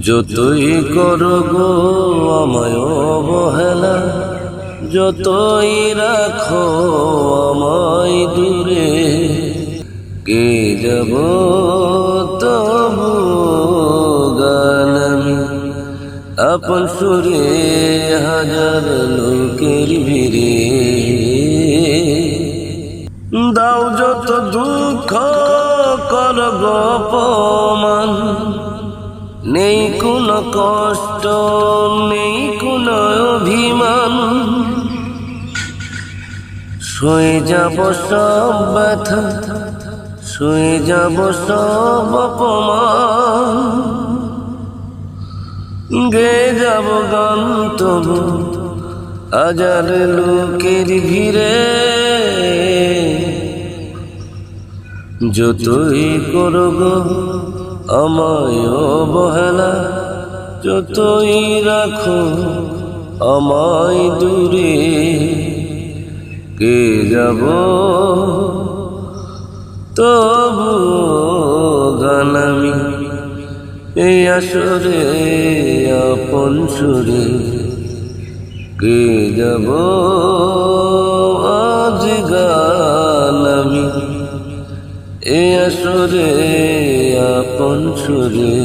যতই করো গো আমায় অবহেলা, যতই রাখো আমায় দূরে, কে যাব তবু গান আমি আপন সুরে হাজার লোকের ভিড়ে। দাও যত দুঃখ কর অপমান, নেই কোনো কষ্ট নেই কোনো অভিমান, সয়ে যাব সব ব্যথা সয়ে যাব সব অপমান, গে যাব গান তবু হাজার লোকের ভিড়ে। যতই করো গো আমায় অবহেলা, যতই রাখো আমায় দূরে, কে যাব তবু গান আমি এই আসরে আপন সুরে, কে যাব আজ গান আমি এই আসরে আপন সুরে।